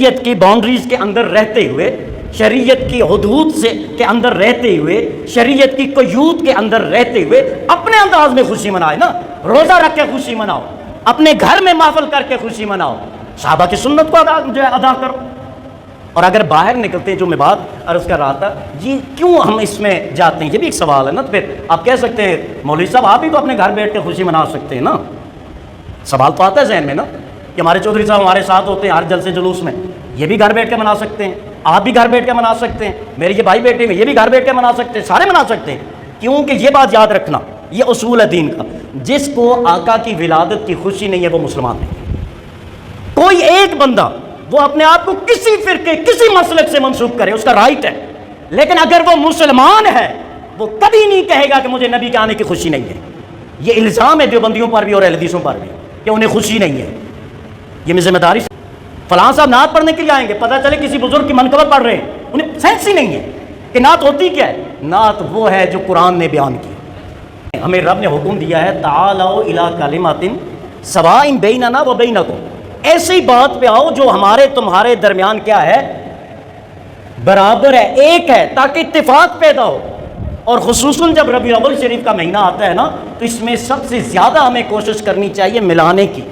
شریعت کی باؤنڈریز کے اندر رہتے ہوئے، شریعت کی حدود کے اندر رہتے ہوئے، شریعت کی قیود کے اندر رہتے ہوئے اپنے انداز میں خوشی منائے نا. روزہ رکھ کے خوشی مناؤ، اپنے گھر میں محفل کر کے خوشی مناؤ، صحابہ کی سنت کو ادا کرو. اور اگر باہر نکلتے ہیں، جو میں بات عرض کر رہا تھا، جی کیوں ہم اس میں جاتے ہیں، یہ بھی ایک سوال ہے نا. تو پھر آپ کہہ سکتے ہیں مولوی صاحب آپ ہی تو اپنے گھر بیٹھ کے خوشی منا سکتے ہیں نا. سوال تو آتا ہے ذہن میں نا کہ ہمارے چودھری صاحب ہمارے ساتھ ہوتے ہیں ہر جلسے جلوس میں، یہ بھی گھر بیٹھ کے منا سکتے ہیں، آپ بھی گھر بیٹھ کے منا سکتے ہیں، میرے یہ بھائی بیٹے ہیں یہ بھی گھر بیٹھ کے منا سکتے ہیں، سارے منا سکتے ہیں. کیونکہ یہ بات یاد رکھنا، یہ اصول ہے دین کا، جس کو آقا کی ولادت کی خوشی نہیں ہے وہ مسلمان نہیں. کوئی ایک بندہ وہ اپنے آپ کو کسی فرقے کسی مسلک سے منسوب کرے، اس کا رائٹ ہے، لیکن اگر وہ مسلمان ہے وہ کبھی نہیں کہے گا کہ مجھے نبی کے آنے کی خوشی نہیں ہے. یہ الزام ہے دیوبندیوں پر بھی اور اہل حدیثوں پر بھی کہ انہیں خوشی نہیں ہے. یہ میں ذمہ داری سے فلاں صاحب نعت پڑھنے کے لیے آئیں گے، پتہ چلے کسی بزرگ کی منقبت پڑھ رہے ہیں، انہیں سینس ہی نہیں ہے کہ نعت ہوتی کیا ہے. نعت وہ ہے جو قرآن نے بیان کی. ہمیں رب نے حکم دیا ہے تعالوا الی کلمۃ سواء بیننا و بینکم، ایسی بات پہ آؤ جو ہمارے تمہارے درمیان کیا ہے، برابر ہے، ایک ہے، تاکہ اتفاق پیدا ہو. اور خصوصاً جب ربیع الاول شریف کا مہینہ آتا ہے نا تو اس میں سب سے زیادہ ہمیں کوشش کرنی چاہیے ملانے کی،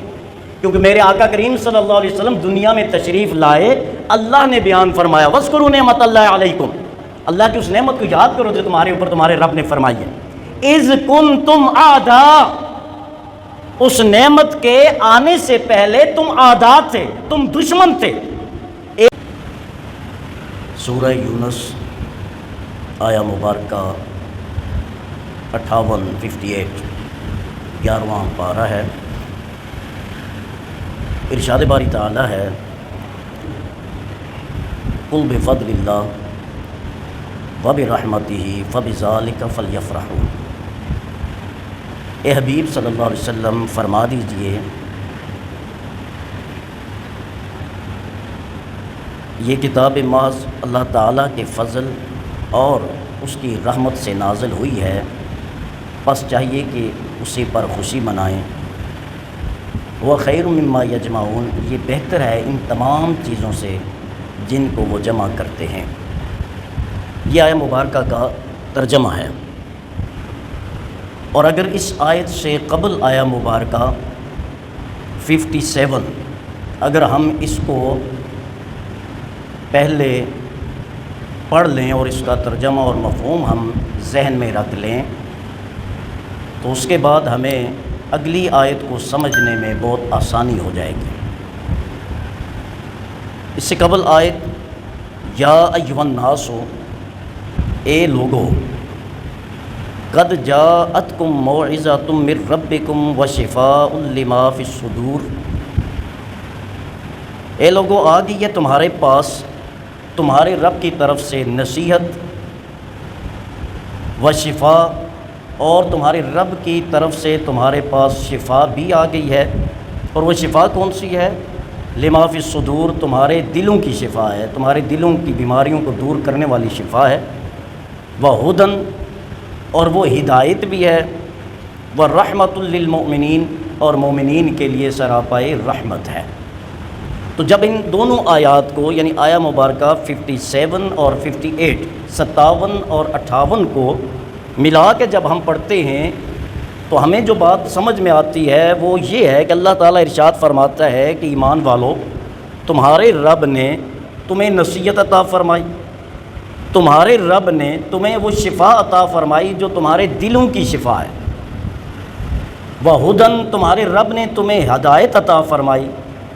کیونکہ میرے آقا کریم صلی اللہ علیہ وسلم دنیا میں تشریف لائے، اللہ نے بیان فرمایا وَاذْكُرُوا نِعْمَتَ اللَّهِ عَلَيْكُمْ، اللہ کی اس نعمت کو یاد کرو جو تمہارے اوپر تمہارے رب نے فرمائی ہے. اِذْ كُنْتُمْ أَعْدَاءَ، اس نعمت کے آنے سے پہلے تم اعداء تھے، تم دشمن تھے. سورہ یونس آیا مبارکہ 58 11واں پارہ ہے. ارشاد باری تعالی ہے قُلْ بِفَضْلِ اللَّهِ وَبِرَحْمَتِهِ فَبِذَلِكَ فَلْيَفْرَحُوا. اے حبیب صلی اللہ علیہ وسلم فرما دیجئے یہ کتاب محض اللہ تعالیٰ کے فضل اور اس کی رحمت سے نازل ہوئی ہے، بس چاہیے کہ اسی پر خوشی منائیں. وہ خیر مما یجمعون، یہ بہتر ہے ان تمام چیزوں سے جن کو وہ جمع کرتے ہیں. یہ آیہ مبارکہ کا ترجمہ ہے. اور اگر اس آیت سے قبل آیہ مبارکہ 57 اگر ہم اس کو پہلے پڑھ لیں اور اس کا ترجمہ اور مفہوم ہم ذہن میں رکھ لیں تو اس کے بعد ہمیں اگلی آیت کو سمجھنے میں بہت آسانی ہو جائے گی. اس سے قبل آیت یا ایھا الناس، اے لوگو، قد جاءتکم موعظۃ من ربکم وشفاء لما فی الصدور، اے لوگو آ گئی ہے تمہارے پاس تمہارے رب کی طرف سے نصیحت، وشفاء، اور تمہارے رب کی طرف سے تمہارے پاس شفا بھی آ گئی ہے. اور وہ شفا کون سی ہے؟ لما فی الصدور، تمہارے دلوں کی شفا ہے، تمہارے دلوں کی بیماریوں کو دور کرنے والی شفا ہے. وہدن، اور وہ ہدایت بھی ہے. ورحمۃ للمؤمنین، اور مومنین کے لیے سراپائے رحمت ہے. تو جب ان دونوں آیات کو یعنی آیہ مبارکہ 57 اور 58 57 اور 58 کو ملا کے جب ہم پڑھتے ہیں تو ہمیں جو بات سمجھ میں آتی ہے وہ یہ ہے کہ اللہ تعالیٰ ارشاد فرماتا ہے کہ ایمان والو، تمہارے رب نے تمہیں نصیحت عطا فرمائی، تمہارے رب نے تمہیں وہ شفا عطا فرمائی جو تمہارے دلوں کی شفا ہے. وہدن، تمہارے رب نے تمہیں ہدایت عطا فرمائی.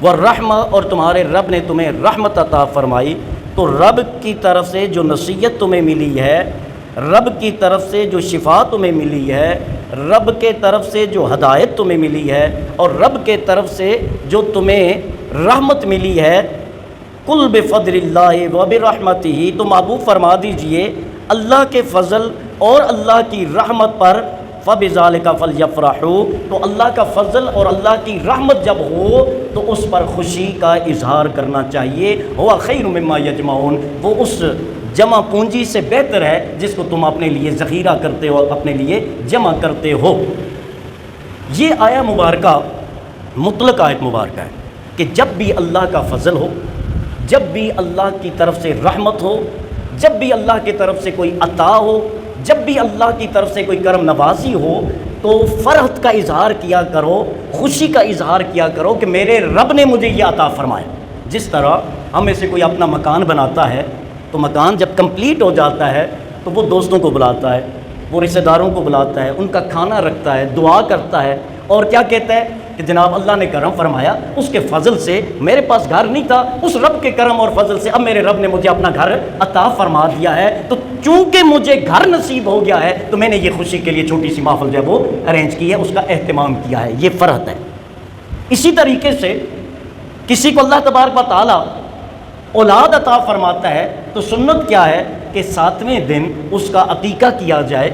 والرحمہ، اور تمہارے رب نے تمہیں رحمت عطا فرمائی. تو رب کی طرف سے جو نصیحت تمہیں ملی ہے، رب کی طرف سے جو شفا تمہیں ملی ہے، رب کے طرف سے جو ہدایت تمہیں ملی ہے، اور رب کے طرف سے جو تمہیں رحمت ملی ہے، قُلْ بِفَضْلِ اللَّهِ وَبِرَحْمَتِهِ، تو محبوب فرما دیجئے اللہ کے فضل اور اللہ کی رحمت پر فَبِذَلِكَ فَلْيَفْرَحُوا، تو اللہ کا فضل اور اللہ کی رحمت جب ہو تو اس پر خوشی کا اظہار کرنا چاہیے. ہوا خیر مما یجمعون، وہ اس جمع پونجی سے بہتر ہے جس کو تم اپنے لیے ذخیرہ کرتے ہو، اپنے لیے جمع کرتے ہو. یہ آیہ مبارکہ مطلق آیت مبارکہ ہے کہ جب بھی اللہ کا فضل ہو، جب بھی اللہ کی طرف سے رحمت ہو، جب بھی اللہ کی طرف سے کوئی عطا ہو، جب بھی اللہ کی طرف سے کوئی کرم نوازی ہو، تو فرحت کا اظہار کیا کرو، خوشی کا اظہار کیا کرو کہ میرے رب نے مجھے یہ عطا فرمایا۔ جس طرح ہم میں سے کوئی اپنا مکان بناتا ہے تو مکان جب کمپلیٹ ہو جاتا ہے تو وہ دوستوں کو بلاتا ہے، وہ رشتہ داروں کو بلاتا ہے، ان کا کھانا رکھتا ہے، دعا کرتا ہے، اور کیا کہتا ہے کہ جناب اللہ نے کرم فرمایا، اس کے فضل سے میرے پاس گھر نہیں تھا، اس رب کے کرم اور فضل سے اب میرے رب نے مجھے اپنا گھر عطا فرما دیا ہے، تو چونکہ مجھے گھر نصیب ہو گیا ہے تو میں نے یہ خوشی کے لیے چھوٹی سی محفل جو ہے وہ ارینج کی ہے، اس کا اہتمام کیا ہے، یہ فرحت ہے۔ اسی طریقے سے کسی کو اللہ تبارک و تعالیٰ اولاد عطا فرماتا ہے تو سنت کیا ہے کہ 7ویں دن اس کا عقیقہ کیا جائے،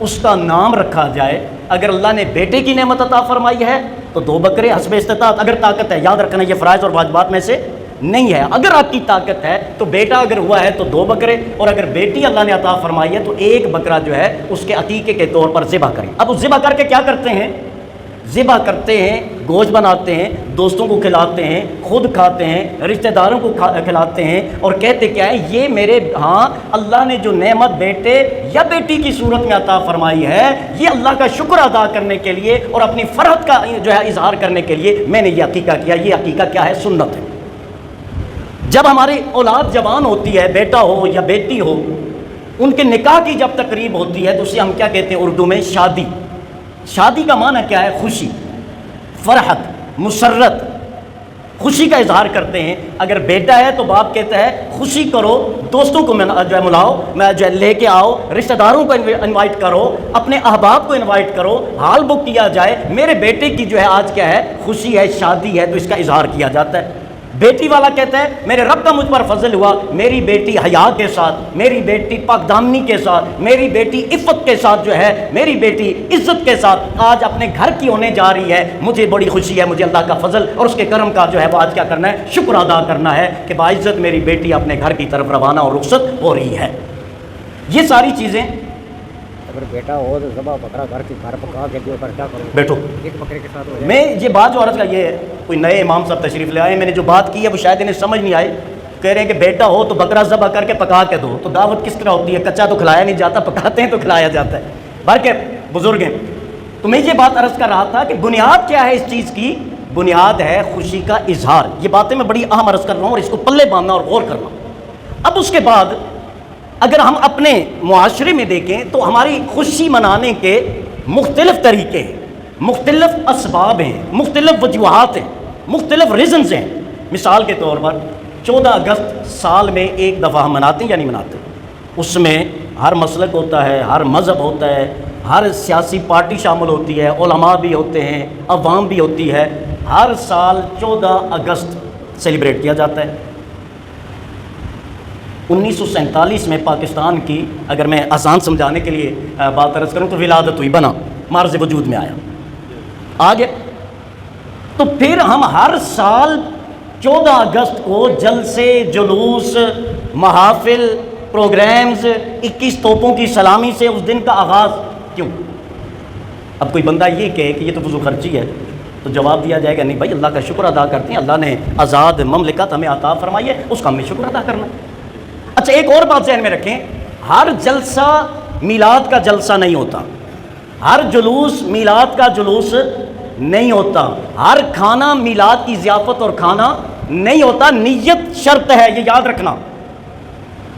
اس کا نام رکھا جائے۔ اگر اللہ نے بیٹے کی نعمت عطا فرمائی ہے تو 2 بکرے حسب استطاعت، اگر طاقت ہے، یاد رکھنا یہ فرائض اور واجبات میں سے نہیں ہے، اگر آپ کی طاقت ہے تو بیٹا اگر ہوا ہے تو 2 بکرے، اور اگر بیٹی اللہ نے عطا فرمائی ہے تو 1 بکرا جو ہے اس کے عقیقے کے طور پر ذبح کریں۔ اب اس ذبح کر کے کیا کرتے ہیں؟ ذبح کرتے ہیں، گوشت بناتے ہیں، دوستوں کو کھلاتے ہیں، خود کھاتے ہیں، رشتہ داروں کو کھلاتے ہیں، اور کہتے کیا ہے، یہ میرے ہاں اللہ نے جو نعمت بیٹے یا بیٹی کی صورت میں عطا فرمائی ہے، یہ اللہ کا شکر ادا کرنے کے لیے اور اپنی فرحت کا جو ہے اظہار کرنے کے لیے میں نے یہ عقیقہ کیا۔ یہ عقیقہ کیا ہے؟ سنت ہے۔ جب ہماری اولاد جوان ہوتی ہے، بیٹا ہو یا بیٹی ہو، ان کے نکاح کی جب تقریب ہوتی ہے تو اسے ہم کیا کہتے ہیں اردو میں؟ شادی۔ شادی کا معنی کیا ہے؟ خوشی، فرحت، مسرت، خوشی کا اظہار کرتے ہیں۔ اگر بیٹا ہے تو باپ کہتا ہے خوشی کرو، دوستوں کو جو ہے ملاؤ، میں جو ہے لے کے آؤ، رشتہ داروں کو انوائٹ کرو، اپنے احباب کو انوائٹ کرو، ہال بک کیا جائے، میرے بیٹے کی جو ہے آج کیا ہے؟ خوشی ہے، شادی ہے، تو اس کا اظہار کیا جاتا ہے۔ بیٹی والا کہتا ہے میرے رب کا مجھ پر فضل ہوا، میری بیٹی حیا کے ساتھ، میری بیٹی پاک دامنی کے ساتھ، میری بیٹی عفت کے ساتھ جو ہے، میری بیٹی عزت کے ساتھ آج اپنے گھر کی ہونے جا رہی ہے، مجھے بڑی خوشی ہے، مجھے اللہ کا فضل اور اس کے کرم کا جو ہے وہ آج کیا کرنا ہے؟ شکر ادا کرنا ہے کہ باعزت میری بیٹی اپنے گھر کی طرف روانہ اور رخصت ہو رہی ہے۔ یہ ساری چیزیں اگر بیٹا ہو تو ذبح بکرا گھر پکا کے دو، کیا کرو؟ بیٹھو، 1 بکرے کے ساتھ ہو جائے۔ میں یہ بات جو عرض کا، یہ کوئی نئے امام صاحب تشریف لے آئے، میں نے جو بات کی ہے وہ شاید انہیں سمجھ نہیں آئے، کہہ رہے ہیں کہ بیٹا ہو تو بکرا ذبح کر کے پکا کے دو، تو دعوت کس طرح ہوتی ہے؟ کچا تو کھلایا نہیں جاتا، پکاتے ہیں تو کھلایا جاتا ہے۔ بلکہ بزرگ ہیں، تو میں یہ بات عرض کر رہا تھا کہ بنیاد کیا ہے اس چیز کی؟ بنیاد ہے خوشی کا اظہار۔ یہ باتیں میں بڑی اہم عرض کر رہا ہوں اور اس کو پلے باندھنا اور غور کرنا۔ اب اس کے بعد اگر ہم اپنے معاشرے میں دیکھیں تو ہماری خوشی منانے کے مختلف طریقے ہیں، مختلف اسباب ہیں، مختلف وجوہات ہیں، مختلف ریزنز ہیں۔ مثال کے طور پر 14 اگست سال میں 1 دفعہ ہم مناتے ہیں یا نہیں مناتے؟ اس میں ہر مسلک ہوتا ہے، ہر مذہب ہوتا ہے، ہر سیاسی پارٹی شامل ہوتی ہے، علماء بھی ہوتے ہیں، عوام بھی ہوتی ہے۔ ہر سال 14 اگست سیلیبریٹ کیا جاتا ہے۔ 1947 میں پاکستان کی، اگر میں آسان سمجھانے کے لیے بات عرض کروں تو ولادت ہوئی، بنا، مارز وجود میں آیا، آ گیا۔ تو پھر ہم ہر سال 14 اگست کو جلسے، جلوس، محافل، پروگرامز، 21 توپوں کی سلامی سے اس دن کا آغاز کیوں؟ اب کوئی بندہ یہ کہے کہ یہ تو فضول خرچی ہے، تو جواب دیا جائے گا نہیں بھائی، اللہ کا شکر ادا کرتے ہیں، اللہ نے آزاد مملکت ہمیں عطا فرمائی ہے، اس کا ہمیں شکر ادا کرنا ہے۔ اچھا، ایک اور بات ذہن میں رکھیں، ہر جلسہ میلاد کا جلسہ نہیں ہوتا، ہر جلوس میلاد کا جلوس نہیں ہوتا، ہر کھانا میلاد کی ضیافت اور کھانا نہیں ہوتا، نیت شرط ہے، یہ یاد رکھنا۔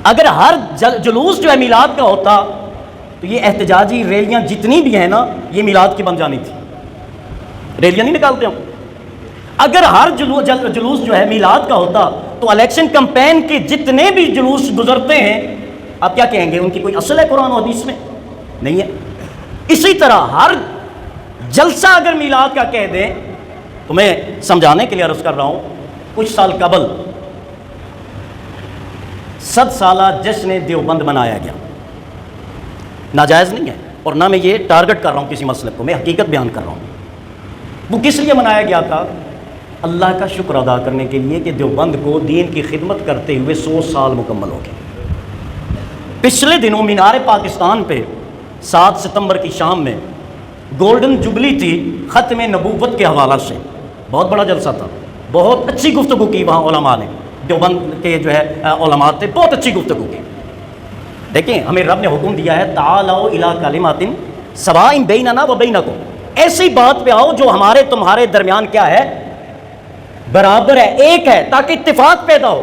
اگر ہر جلوس جو ہے میلاد کا ہوتا تو یہ احتجاجی ریلیاں جتنی بھی ہیں نا، یہ میلاد کی بن جانی تھی، ریلیاں نہیں نکالتے ہم۔ اگر ہر جلوس جو ہے میلاد کا ہوتا تو الیکشن کمپین کے جتنے بھی جلوس گزرتے ہیں، آپ کیا کہیں گے؟ ان کی کوئی اصل ہے قرآن و حدیث میں؟ نہیں ہے۔ اسی طرح ہر جلسہ اگر میلاد کا کہہ دیں تو میں سمجھانے کے لیے عرض کر رہا ہوں، کچھ سال قبل 100 سالہ جشن دیوبند منایا گیا، ناجائز نہیں ہے، اور نہ میں یہ ٹارگٹ کر رہا ہوں کسی مسلک کو، میں حقیقت بیان کر رہا ہوں۔ وہ کس لیے منایا گیا تھا؟ اللہ کا شکر ادا کرنے کے لیے کہ دیوبند کو دین کی خدمت کرتے ہوئے 100 سال مکمل ہو گئے۔ پچھلے دنوں مینار پاکستان پہ 7 ستمبر کی شام میں گولڈن جبلی تھی ختم نبوت کے حوالہ سے، بہت بڑا جلسہ تھا، بہت اچھی گفتگو کی وہاں علماء نے، دیوبند کے جو ہے علماء تھے، بہت اچھی گفتگو کی. دیکھیں ہمیں رب نے حکم دیا ہے تعالوا الی کلمات سواء بیننا و بینکم، ایسی بات پہ آؤ جو ہمارے تمہارے درمیان کیا ہے، برابر ہے، ایک ہے، تاکہ اتفاق پیدا ہو.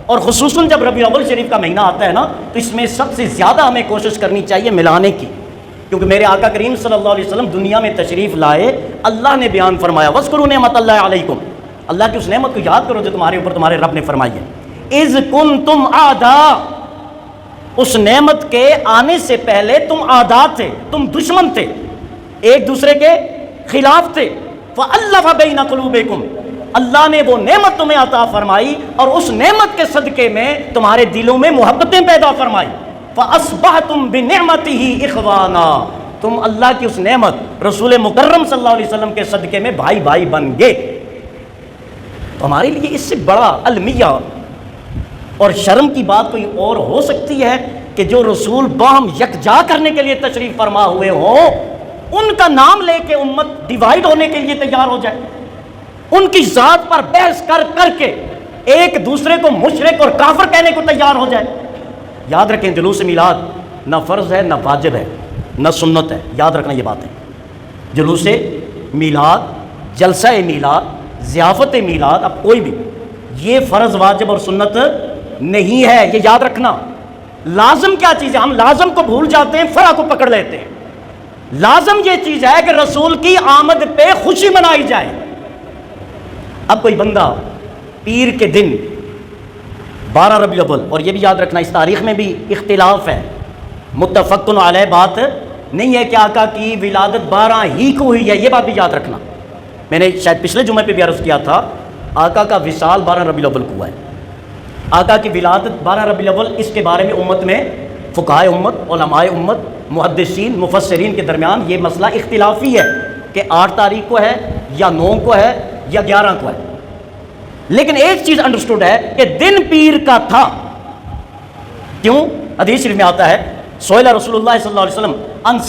اور خصوصاً جب ربیع الاول شریف کا مہینہ آتا ہے نا تو اس میں سب سے زیادہ ہمیں کوشش کرنی چاہیے ملانے کی، کیونکہ میرے آقا کریم صلی اللہ علیہ وسلم دنیا میں تشریف لائے، اللہ نے بیان فرمایا وَاذْكُرُوا نِعْمَتَ اللَّهِ عَلَيْكُمْ، اللہ کی اس نعمت کو یاد کرو جو تمہارے اوپر تمہارے رب نے فرمائی ہے. اِذْ كُنْتُمْ أَعْدَاءَ، اس نعمت کے آنے سے پہلے تم اعداء تھے، تم دشمن تھے، ایک دوسرے کے خلاف تھے. فَأَلَّفَ بَيْنَ قُلُوبِكُمْ، اللہ نے وہ نعمت تمہیں عطا فرمائی اور اس نعمت کے صدقے میں تمہارے دلوں میں محبتیں پیدا فرمائی. فَأَصْبَحْتُمْ بِنِعْمَتِهِ إِخْوَانًا، تم اللہ کی اس نعمت رسول مکرم صلی اللہ علیہ وسلم کے صدقے میں بھائی بھائی بن گئے. تو ہمارے لیے اس سے بڑا المیہ اور شرم کی بات کوئی اور ہو سکتی ہے کہ جو رسول باہم یکجا کرنے کے لیے تشریف فرما ہوئے ہوں ان کا نام لے کے امت ڈیوائیڈ ہونے کے لیے تیار ہو جائے، ان کی ذات پر بحث کر کر کے ایک دوسرے کو مشرک اور کافر کہنے کو تیار ہو جائے. یاد رکھیں جلوس میلاد نہ فرض ہے نہ واجب ہے نہ سنت ہے، یاد رکھنا یہ بات ہے. جلوس میلاد، جلسہ میلاد، ضیافت میلاد، اب کوئی بھی یہ فرض واجب اور سنت نہیں ہے، یہ یاد رکھنا. لازم کیا چیز ہے؟ ہم لازم کو بھول جاتے ہیں، فرع کو پکڑ لیتے ہیں. لازم یہ چیز ہے کہ رسول کی آمد پہ خوشی منائی جائے. اب کوئی بندہ پیر کے دن 12 ربیع الاول، اور یہ بھی یاد رکھنا اس تاریخ میں بھی اختلاف ہے، متفق علیہ بات نہیں ہے کہ آقا کی ولادت 12 ہی کو ہوئی ہے، یہ بات بھی یاد رکھنا. میں نے شاید پچھلے جمعے پہ بھی عرض کیا تھا آقا کا وصال 12 ربیع الاول کو ہوا ہے. آقا کی ولادت 12 ربیع الاول، اس کے بارے میں امت میں فقہائے امت، علماء امت، محدثین، مفسرین کے درمیان یہ مسئلہ اختلافی ہے کہ 8 تاریخ کو ہے یا 9 کو ہے یا 11 کو ہے. لیکن ایک چیز انڈرسٹوڈ ہے کہ دن پیر کا تھا. کیوں؟ حدیث شریف میں آتا ہے سئل رسول اللہ صلی اللہ علیہ وسلم ان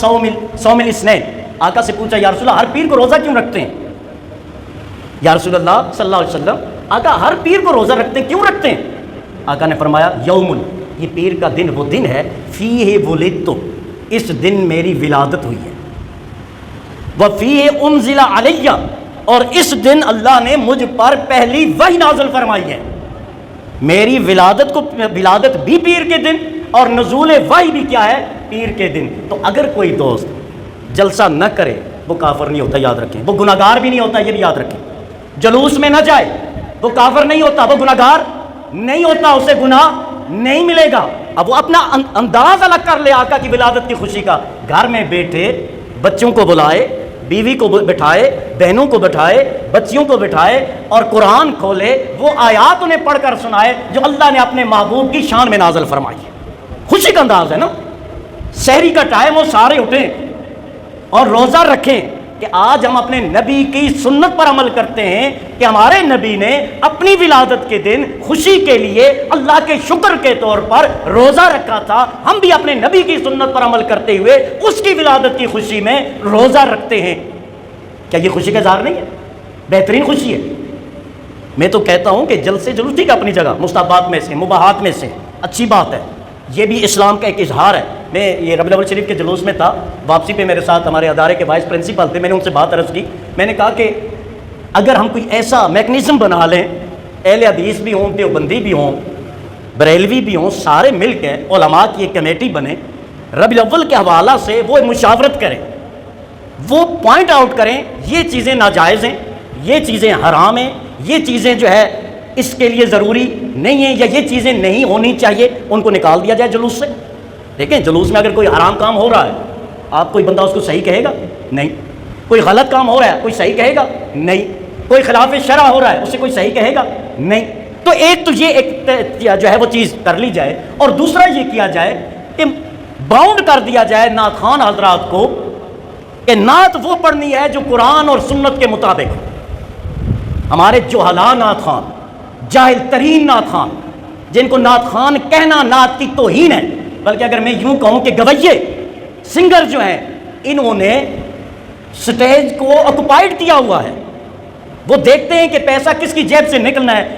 صوم الاثنین، آقا سے پوچھا یا رسول اللہ ہر پیر کو روزہ کیوں رکھتے ہیں؟ یا رسول اللہ صلی اللہ علیہ وسلم آقا ہر پیر کو روزہ رکھتے ہیں، کیوں رکھتے ہیں؟ آقا نے فرمایا یوم، یہ پیر کا دن وہ دن ہے فیہ ولدت، اس دن میری ولادت ہوئی ہے. وفیہ انزل علیہ، اور اس دن اللہ نے مجھ پر پہلی وحی نازل فرمائی ہے. میری ولادت بھی پیر کے دن اور نزول وحی بھی کیا ہے؟ پیر کے دن. تو اگر کوئی دوست جلسہ نہ کرے وہ کافر نہیں ہوتا، یاد رکھیں. وہ گناہگار بھی نہیں ہوتا، یہ بھی یاد رکھیں. جلوس میں نہ جائے وہ کافر نہیں ہوتا، وہ گناہگار نہیں ہوتا، اسے گناہ نہیں ملے گا. اب وہ اپنا انداز الگ کر لے آقا کی ولادت کی خوشی کا، گھر میں بیٹھے بچوں کو بلائے، بیوی کو بٹھائے، بہنوں کو بٹھائے، بچیوں کو بٹھائے اور قرآن کھولے، وہ آیات انہیں پڑھ کر سنائے جو اللہ نے اپنے محبوب کی شان میں نازل فرمائی ہے. خوشی کا انداز ہے نا. سحری کا ٹائم وہ سارے اٹھیں اور روزہ رکھیں کہ آج ہم اپنے نبی کی سنت پر عمل کرتے ہیں کہ ہمارے نبی نے اپنی ولادت کے دن خوشی کے لیے اللہ کے شکر کے طور پر روزہ رکھا تھا. ہم بھی اپنے نبی کی سنت پر عمل کرتے ہوئے اس کی ولادت کی خوشی میں روزہ رکھتے ہیں. کیا یہ خوشی کا اظہار نہیں ہے؟ بہترین خوشی ہے. میں تو کہتا ہوں کہ جلسے جلوس ٹھیک ہے اپنی جگہ، مستحبات میں سے، مباحات میں سے، اچھی بات ہے، یہ بھی اسلام کا ایک اظہار ہے. میں یہ ربیع الاول شریف کے جلوس میں تھا، واپسی پہ میرے ساتھ ہمارے ادارے کے وائس پرنسپل تھے، میں نے ان سے بات عرض کی. میں نے کہا کہ اگر ہم کوئی ایسا میکنزم بنا لیں، اہل حدیث بھی ہوں، دیوبندی بھی ہوں، بریلوی بھی ہوں، سارے مل کے علماء کی ایک کمیٹی بنے، ربیع الاول کے حوالہ سے وہ مشاورت کریں، وہ پوائنٹ آؤٹ کریں یہ چیزیں ناجائز ہیں، یہ چیزیں حرام ہیں، یہ چیزیں جو ہے اس کے لیے ضروری نہیں ہیں، یا یہ چیزیں نہیں ہونی چاہیے، ان کو نکال دیا جائے جلوس سے. دیکھیں جلوس میں اگر کوئی حرام کام ہو رہا ہے آپ کوئی بندہ اس کو صحیح کہے گا؟ نہیں. کوئی غلط کام ہو رہا ہے کوئی صحیح کہے گا؟ نہیں. کوئی خلاف شرع ہو رہا ہے اسے کوئی صحیح کہے گا؟ نہیں. تو ایک تو یہ ایک جو ہے وہ چیز کر لی جائے، اور دوسرا یہ کیا جائے کہ باؤنڈ کر دیا جائے نعت خوان حضرات کو کہ نعت وہ پڑھنی ہے جو قرآن اور سنت کے مطابق ہو. ہمارے جوہلا نعت خوان، جاہل ترین نعت خوان، جن کو نعت خوان کہنا نعت کی توہین ہے، بلکہ اگر میں یوں کہوں کہ گویے سنگر جو ہیں انہوں نے سٹیج کو آکوپائیڈ کیا ہوا ہے. وہ دیکھتے ہیں کہ پیسہ کس کی جیب سے نکلنا ہے.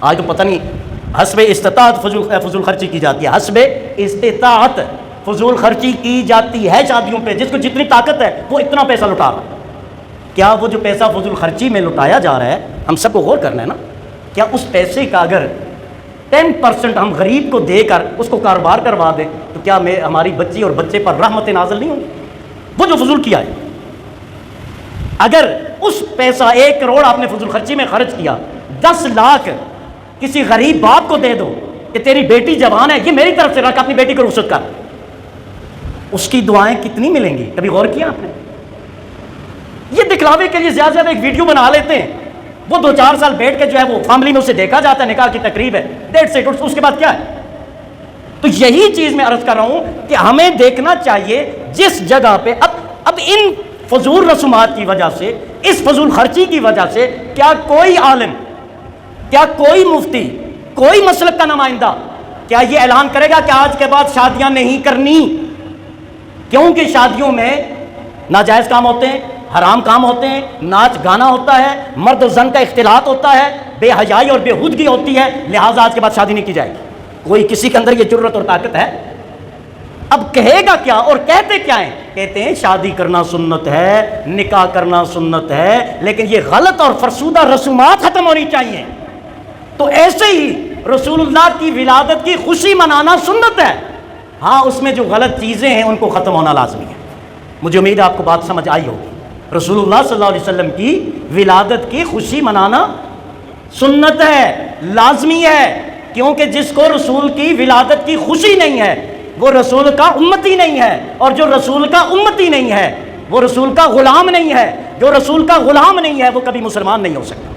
آج تو پتہ نہیں حسب استطاعت فضول خرچی کی جاتی ہے، حسب استطاعت فضول خرچی کی جاتی ہے شادیوں پہ، جس کو جتنی طاقت ہے وہ اتنا پیسہ لٹا رہا ہے۔ کیا وہ جو پیسہ فضول خرچی میں لٹایا جا رہا ہے، ہم سب کو غور کرنا ہے نا، کیا اس پیسے کا اگر 10% ہم غریب کو دے کر اس کو کاروبار کروا دیں تو کیا ہماری بچی اور بچے پر رحمت نازل نہیں ہوگی؟ وہ جو فضول کیا ہے، اگر اس پیسہ 1 کروڑ آپ نے فضول خرچی میں خرچ کیا، 10 لاکھ کسی غریب باپ کو دے دو کہ تیری بیٹی جوان ہے، یہ میری طرف سے رکھ، اپنی بیٹی کو رخصت کر، اس کی دعائیں کتنی ملیں گی؟ کبھی غور کیا آپ نے؟ یہ دکھلاوے کے لیے زیادہ ایک ویڈیو بنا لیتے ہیں، وہ 2-4 سال بیٹھ کے جو ہے وہ فیملی میں اسے دیکھا جاتا ہے، نکاح کی تقریب ہے، دیٹس اٹ، اس کے بعد کیا ہے؟ تو یہی چیز میں عرض کر رہا ہوں کہ ہمیں دیکھنا چاہیے جس جگہ پہ اب ان فضول رسومات کی وجہ سے، اس فضول خرچی کی وجہ سے کیا کوئی عالم، کیا کوئی مفتی، کوئی مسلک کا نمائندہ کیا یہ اعلان کرے گا کہ آج کے بعد شادیاں نہیں کرنی؟ کیونکہ شادیوں میں ناجائز کام ہوتے ہیں، حرام کام ہوتے ہیں، ناچ گانا ہوتا ہے، مرد و زن کا اختلاط ہوتا ہے، بے حیائی اور بے ہودگی ہوتی ہے، لہٰذا آج کے بعد شادی نہیں کی جائے گی۔ کوئی کسی کے اندر یہ جرت اور طاقت ہے؟ اب کہے گا کیا اور کہتے کیا ہیں؟ کہتے ہیں شادی کرنا سنت ہے، نکاح کرنا سنت ہے، لیکن یہ غلط اور فرسودہ رسومات ختم ہونی چاہیے۔ تو ایسے ہی رسول اللہ کی ولادت کی خوشی منانا سنت ہے، ہاں اس میں جو غلط چیزیں ہیں ان کو ختم ہونا لازمی ہے۔ مجھے امید ہے آپ کو بات سمجھ آئی ہوگی۔ رسول اللہ صلی اللہ علیہ وسلم کی ولادت کی خوشی منانا سنت ہے، لازمی ہے، کیونکہ جس کو رسول کی ولادت کی خوشی نہیں ہے وہ رسول کا امتی نہیں ہے، اور جو رسول کا امتی نہیں ہے وہ رسول کا غلام نہیں ہے، جو رسول کا غلام نہیں ہے وہ کبھی مسلمان نہیں ہو سکتا۔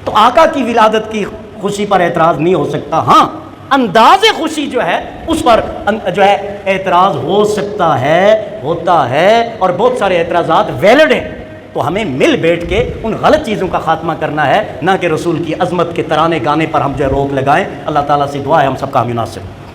تو آقا کی ولادت کی خوشی پر اعتراض نہیں ہو سکتا، ہاں انداز خوشی جو ہے اس پر جو ہے اعتراض ہو سکتا ہے، ہوتا ہے، اور بہت سارے اعتراضات ویلڈ ہیں۔ تو ہمیں مل بیٹھ کے ان غلط چیزوں کا خاتمہ کرنا ہے، نہ کہ رسول کی عظمت کے ترانے گانے پر ہم جو ہے روک لگائیں۔ اللہ تعالیٰ سے دعا ہے ہم سب کا مناسب